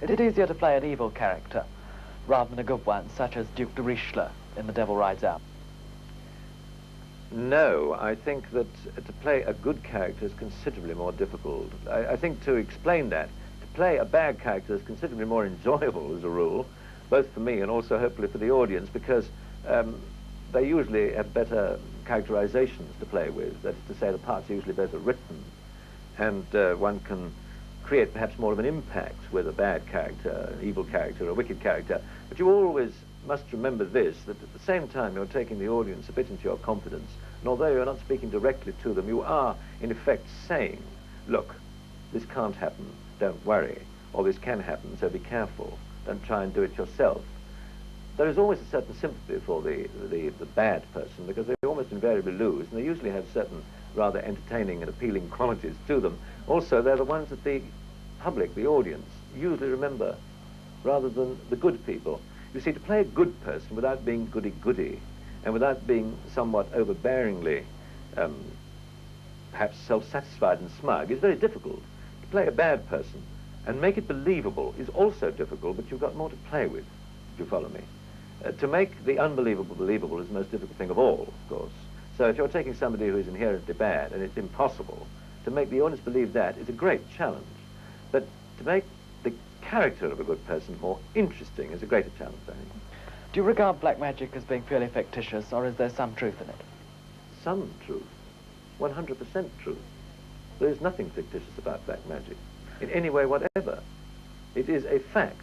Is it easier to play an evil character rather than a good one, such as Duke de Richelieu in The Devil Rides Out? No, I think that to play a good character is considerably more difficult. I think to explain that, to play a bad character is considerably more enjoyable as a rule, both for me and also hopefully for the audience, because they usually have better characterizations to play with. That is to say, the parts are usually better written, and one can create perhaps more of an impact with a bad character, an evil character, a wicked character. But you always must remember this, that at the same time you're taking the audience a bit into your confidence, and although you're not speaking directly to them, you are in effect saying, look, this can't happen, don't worry, or this can happen, so be careful, don't try and do it yourself. There is always a certain sympathy for the bad person, because they almost invariably lose, and they usually have certain rather entertaining and appealing qualities to them. Also, they're the ones that the public, the audience, usually remember, rather than the good people. You see, to play a good person without being goody-goody, and without being somewhat overbearingly, perhaps self-satisfied and smug, is very difficult. To play a bad person and make it believable is also difficult, but you've got more to play with, if you follow me. To make the unbelievable believable is the most difficult thing of all, of course. So if you're taking somebody who is inherently bad, and it's impossible, to make the audience believe that is a great challenge. But to make the character of a good person more interesting is a greater challenge, I think. Do you regard black magic as being purely fictitious, or is there some truth in it? Some truth. 100% truth. There is nothing fictitious about black magic, in any way whatever. It is a fact.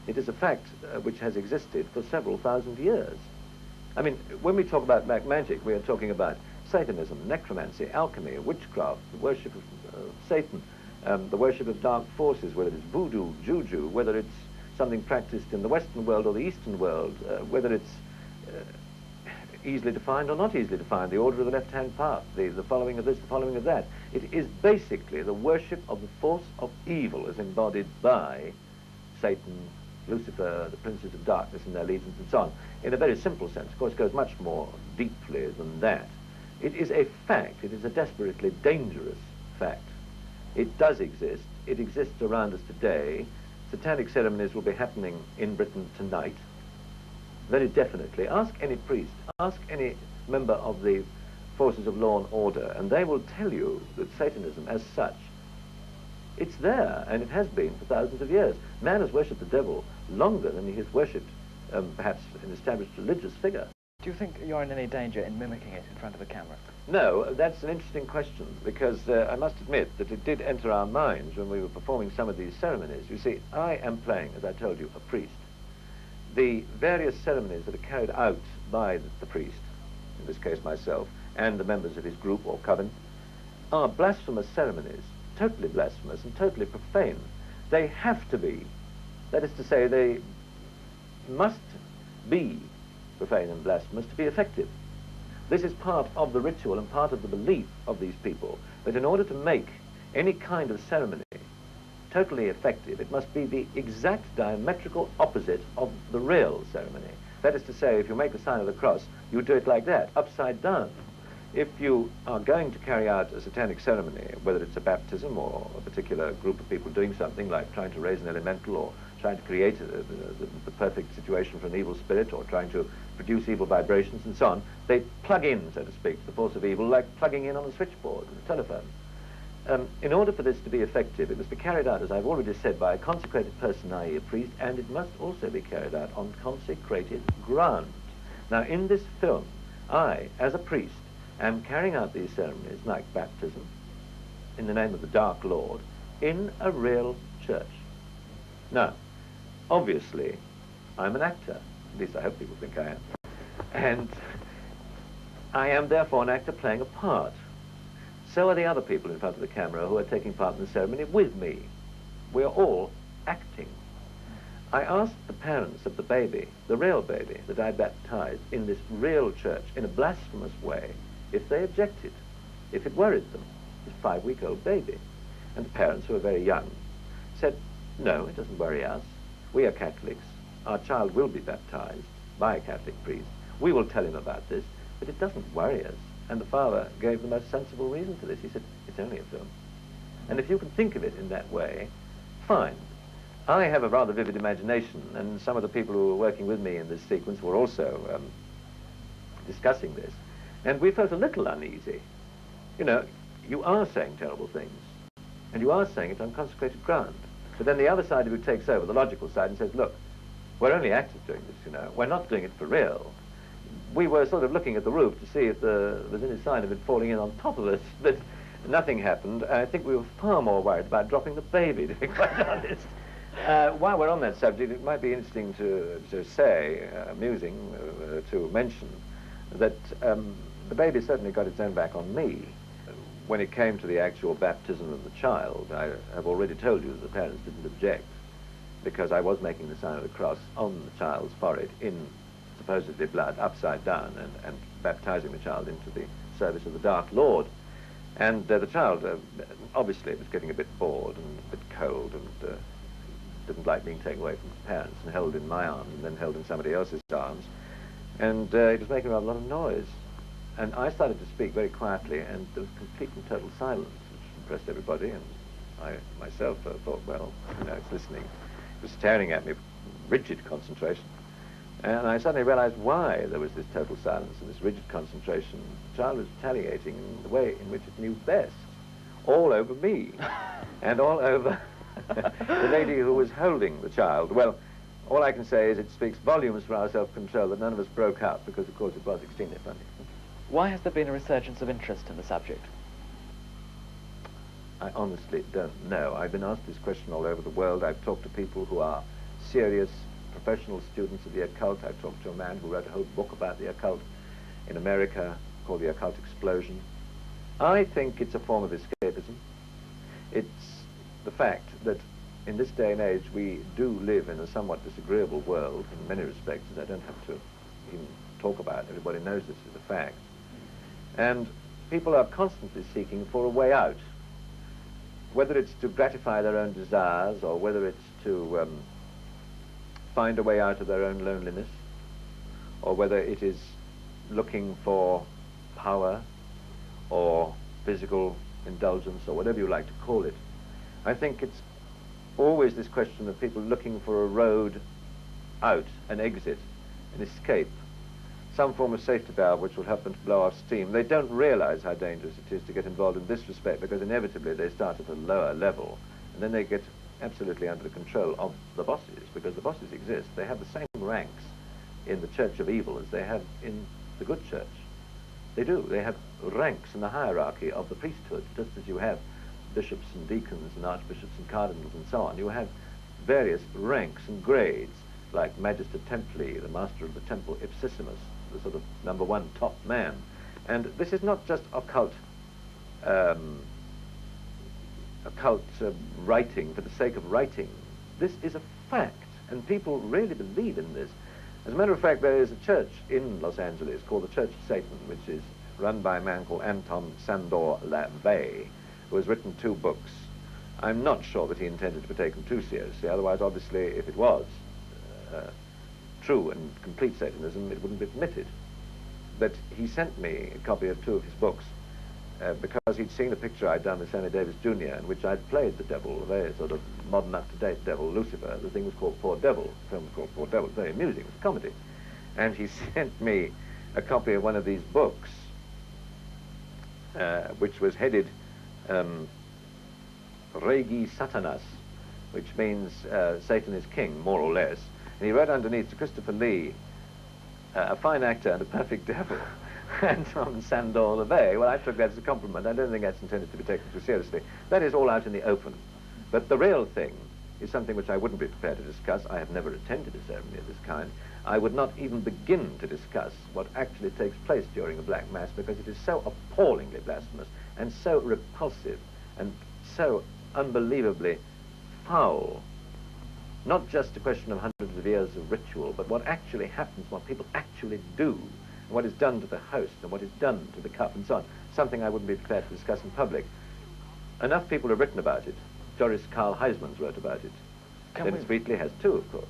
It is a fact which has existed for several thousand years. I mean, when we talk about black magic, we are talking about Satanism, necromancy, alchemy, witchcraft, the worship of Satan, the worship of dark forces, whether it's voodoo, juju, whether it's something practiced in the Western world or the Eastern world, whether it's easily defined or not easily defined, the order of the left-hand path, the following of this, the following of that. It is basically the worship of the force of evil as embodied by Satan, Lucifer, the princes of darkness and their legions and so on, in a very simple sense. Of course, it goes much more deeply than that. It is a fact. It is a desperately dangerous fact. It does exist. It exists around us today. Satanic ceremonies will be happening in Britain tonight, very definitely. Ask any priest, ask any member of the forces of law and order, and they will tell you that Satanism as such, it's there, and it has been for thousands of years. Man has worshipped the devil longer than he has worshipped perhaps an established religious figure. Do you think you're in any danger in mimicking it in front of a camera? No, that's an interesting question, because I must admit that it did enter our minds when we were performing some of these ceremonies. You see, I am playing, as I told you, a priest. The various ceremonies that are carried out by the priest, in this case myself, and the members of his group or coven, are blasphemous ceremonies, totally blasphemous and totally profane. They have to be. That is to say, they must be profane and blasphemous to be effective. This is part of the ritual and part of the belief of these people, that in order to make any kind of ceremony totally effective, it must be the exact diametrical opposite of the real ceremony. That is to say, if you make the sign of the cross, you do it like that, upside down. If you are going to carry out a satanic ceremony, whether it's a baptism or a particular group of people doing something like trying to raise an elemental or trying to create the perfect situation for an evil spirit or trying to produce evil vibrations and so on, they plug in, so to speak, the force of evil like plugging in on a switchboard with a telephone. In order for this to be effective, it must be carried out, as I've already said, by a consecrated person, i.e. a priest, and it must also be carried out on consecrated ground. Now, in this film, I, as a priest, am carrying out these ceremonies, like baptism, in the name of the Dark Lord, in a real church. Now, obviously, I'm an actor. At least I hope people think I am. And I am therefore an actor playing a part. So are the other people in front of the camera who are taking part in the ceremony with me. We are all acting. I asked the parents of the baby, the real baby that I baptized in this real church in a blasphemous way, if they objected, if it worried them, this 5-week-old baby. And the parents, who are very young, said, no, it doesn't worry us. We are Catholics. Our child will be baptized by a Catholic priest. We will tell him about this, but it doesn't worry us. And the father gave the most sensible reason for this. He said, it's only a film. And if you can think of it in that way, fine. I have a rather vivid imagination, and some of the people who were working with me in this sequence were also discussing this, and we felt a little uneasy. You know, you are saying terrible things, and you are saying it on consecrated ground. But then the other side of you takes over, the logical side, and says, look, we're only actors doing this, you know. We're not doing it for real. We were sort of looking at the roof to see if there was any sign of it falling in on top of us, but nothing happened. I think we were far more worried about dropping the baby, to be quite honest. While we're on that subject, it might be interesting to say, amusing to mention, that the baby certainly got its own back on me. When it came to the actual baptism of the child, I have already told you that the parents didn't object, because I was making the sign of the cross on the child's forehead in supposedly blood, upside down, and baptizing the child into the service of the Dark Lord. And the child, obviously, was getting a bit bored and a bit cold, and didn't like being taken away from his parents and held in my arms and then held in somebody else's arms. And it was making a lot of noise. And I started to speak very quietly, and there was complete and total silence, which impressed everybody. And I myself thought, well, you know, it's listening. It was staring at me, rigid concentration. And I suddenly realized why there was this total silence and this rigid concentration. The child was retaliating in the way in which it knew best, all over me, and all over the lady who was holding the child. Well, all I can say is it speaks volumes for our self-control that none of us broke out, because, of course, it was extremely funny. Why has there been a resurgence of interest in the subject? I honestly don't know. I've been asked this question all over the world. I've talked to people who are serious professional students of the occult. I've talked to a man who wrote a whole book about the occult in America called The Occult Explosion. I think it's a form of escapism. It's the fact that in this day and age we do live in a somewhat disagreeable world in many respects, as I don't have to even talk about. Everybody knows this is a fact. And people are constantly seeking for a way out, whether it's to gratify their own desires or whether it's to find a way out of their own loneliness, or whether it is looking for power or physical indulgence or whatever you like to call it. I think it's always this question of people looking for a road out, an exit, an escape, some form of safety valve which will help them to blow off steam. They don't realize how dangerous it is to get involved in this respect, because inevitably they start at a lower level, and then they get absolutely under the control of the bosses, because the bosses exist. They have the same ranks in the Church of Evil as they have in the good church. They do. They have ranks in the hierarchy of the priesthood, just as you have bishops and deacons and archbishops and cardinals and so on. You have various ranks and grades, like Magister Templi, the master of the temple, Ipsissimus, the sort of #1 top man. And this is not just occult writing for the sake of writing. This is a fact, and people really believe in this. As a matter of fact, there is a church in Los Angeles called the Church of Satan, which is run by a man called Anton Sandor LaVey, who has written 2 books. I'm not sure that he intended to be taken too seriously, otherwise, obviously, if it was true and complete Satanism, it wouldn't be permitted. But he sent me a copy of 2 of his books because he'd seen a picture I'd done with Sammy Davis Jr. in which I'd played the devil, a very sort of modern, up-to-date devil, Lucifer. The thing was called Poor Devil. The film was called Poor Devil. It's very amusing. It's a comedy. And he sent me a copy of one of these books, which was headed Regi Satanas, which means Satan is king, more or less. And he wrote underneath, to Christopher Lee, a fine actor and a perfect devil. And from Sandor LaVey. Well, I took that as a compliment. I don't think that's intended to be taken too seriously. That is all out in the open. But the real thing is something which I wouldn't be prepared to discuss. I have never attended a ceremony of this kind. I would not even begin to discuss what actually takes place during a Black Mass, because it is so appallingly blasphemous and so repulsive and so unbelievably foul. Not just a question of hundreds of years of ritual, but what actually happens, what people actually do, and what is done to the host, and what is done to the cup, and so on. Something I wouldn't be prepared to discuss in public. Enough people have written about it. Doris Carl Heisman's wrote about it. Dennis Wheatley has too, of course.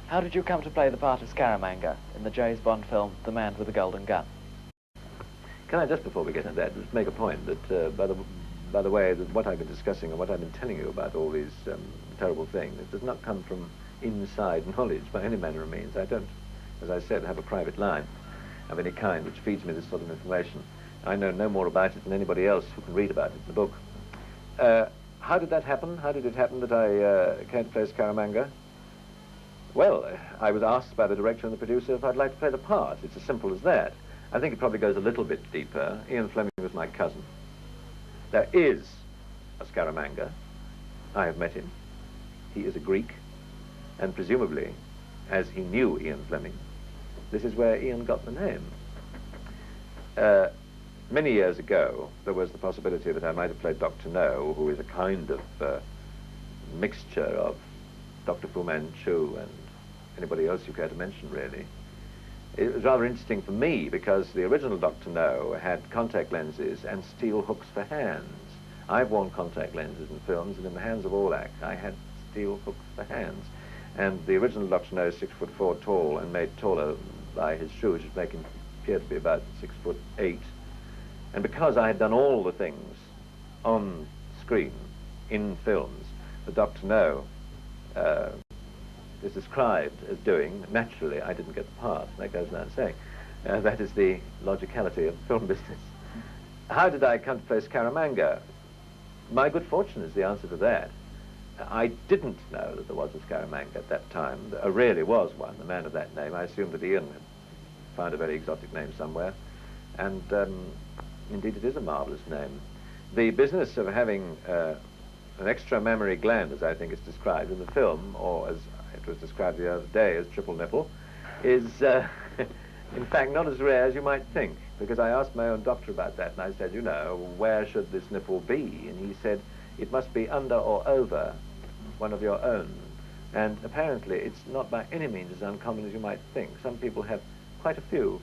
How did you come to play the part of Scaramanga in the James Bond film The Man with the Golden Gun? Can I, just before we get into that, just make a point that, by the way, that what I've been discussing and what I've been telling you about all these terrible thing. It does not come from inside knowledge by any manner of means. I don't, as I said, have a private line of any kind which feeds me this sort of information. I know no more about it than anybody else who can read about it in the book. How did that happen? How did it happen that I came to play Scaramanga? Well, I was asked by the director and the producer if I'd like to play the part. It's as simple as that. I think it probably goes a little bit deeper. Ian Fleming was my cousin. There is a Scaramanga. I have met him. He is a Greek, and presumably, as he knew Ian Fleming, this is where Ian got the name. Many years ago, there was the possibility that I might have played Dr. No, who is a kind of mixture of Dr. Fu Manchu and anybody else you care to mention, really. It was rather interesting for me because the original Dr. No had contact lenses and steel hooks for hands. I've worn contact lenses in films, and in the hands of Orlak, I had steel hooks for hands. And the original Dr. No is 6'4" tall and made taller by his shoes, which make him appear to be about 6'8". And because I had done all the things on screen, in films, that Dr. No is described as doing, naturally I didn't get the part. That goes without saying. That is the logicality of the film business. How did I come to play Scaramanga? My good fortune is the answer to that. I didn't know that there was a Scaramanga at that time. There really was one, a man of that name. I assumed that Ian had found a very exotic name somewhere. And indeed it is a marvelous name. The business of having an extra mammary gland, as I think it's described in the film, or as it was described the other day as triple nipple, is in fact not as rare as you might think, because I asked my own doctor about that, and I said, you know, where should this nipple be? And he said, it must be under or over one of your own. And apparently it's not by any means as uncommon as you might think. Some people have quite a few,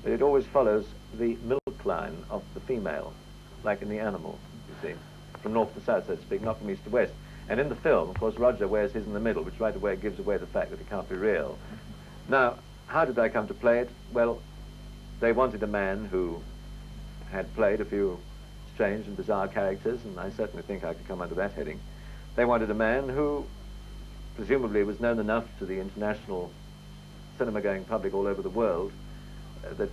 but it always follows the milk line of the female, like in the animal, you see, from north to south, so to speak, not from east to west. And in the film, of course, Roger wears his in the middle, which right away gives away the fact that it can't be real. Now, how did I come to play it? Well, they wanted a man who had played a few strange and bizarre characters, and I certainly think I could come under that heading. They wanted a man who presumably was known enough to the international cinema-going public all over the world that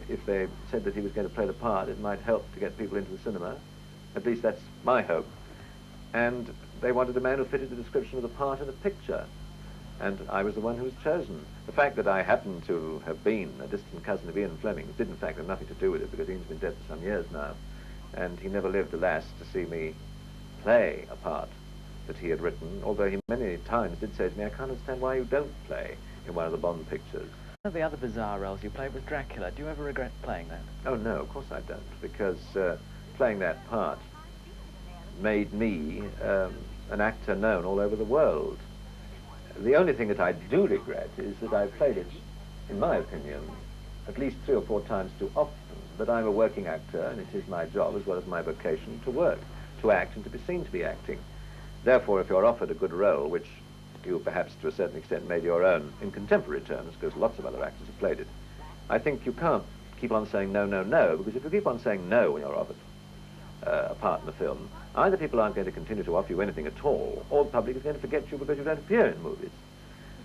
if they said that he was going to play the part, it might help to get people into the cinema. At least that's my hope. And they wanted a man who fitted the description of the part in the picture. And I was the one who was chosen. The fact that I happened to have been a distant cousin of Ian Fleming did in fact have nothing to do with it, because Ian's been dead for some years now. And he never lived, alas, to see me play a part that he had written, although he many times did say to me, I can't understand why you don't play in one of the Bond pictures. One of the other bizarre roles you played was Dracula. Do you ever regret playing that? Oh, no, of course I don't, because playing that part made me an actor known all over the world. The only thing that I do regret is that I played it, in my opinion, at least 3 or 4 times too often. But I'm a working actor, and it is my job, as well as my vocation, to work, to act, and to be seen to be acting. Therefore, if you're offered a good role, which you perhaps to a certain extent made your own in contemporary terms, because lots of other actors have played it, I think you can't keep on saying no, no, no, because if you keep on saying no when you're offered a part in the film, either people aren't going to continue to offer you anything at all, or the public is going to forget you because you don't appear in movies.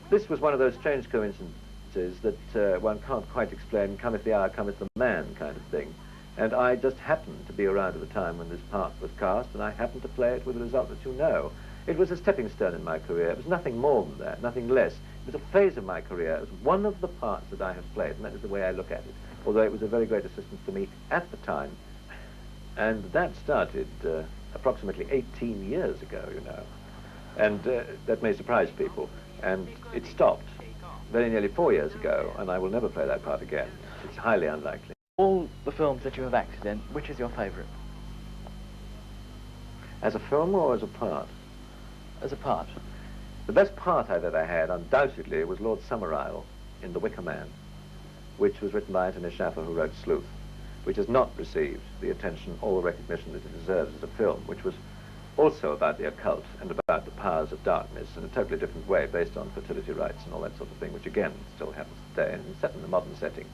This was one of those strange coincidences that one can't quite explain, cometh the hour, cometh the man kind of thing. And I just happened to be around at the time when this part was cast, and I happened to play it with the result that you know. It was a stepping stone in my career. It was nothing more than that, nothing less. It was a phase of my career. It was one of the parts that I have played, and that is the way I look at it, although it was a very great assistance to me at the time. And that started approximately 18 years ago, you know. And that may surprise people. And it stopped very nearly 4 years ago, and I will never play that part again. It's highly unlikely. All the films that you have acted in, which is your favourite? As a film or as a part? As a part. The best part I've ever had, undoubtedly, was Lord Summerisle in The Wicker Man, which was written by Anthony Schaffer, who wrote Sleuth, which has not received the attention or the recognition that it deserves as a film, which was also about the occult and about the powers of darkness in a totally different way, based on fertility rites and all that sort of thing, which again still happens today and is set in a modern setting.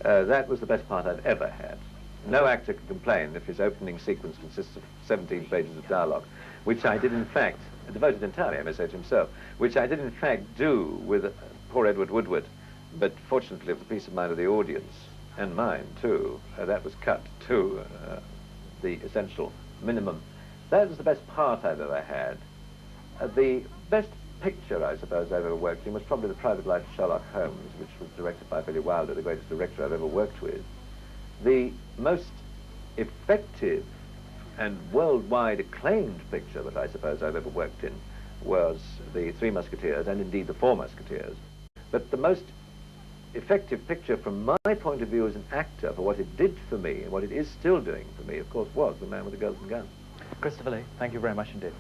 That was the best part I've ever had No actor can complain if his opening sequence consists of 17 pages of dialogue, which I did in fact, devoted entirely, I may say, to himself, which I did in fact do with poor Edward Woodward, but fortunately for the peace of mind of the audience, and mine too, that was cut to the essential minimum. That was the best part I've ever had. The best picture, I suppose, I've ever worked in was probably The Private Life of Sherlock Holmes, which was directed by Billy Wilder, the greatest director I've ever worked with. The most effective and worldwide acclaimed picture that I suppose I've ever worked in was The Three Musketeers, and indeed The Four Musketeers. But the most effective picture from my point of view as an actor, for what it did for me and what it is still doing for me, of course, was The Man with the Golden Gun. Christopher Lee, thank you very much indeed.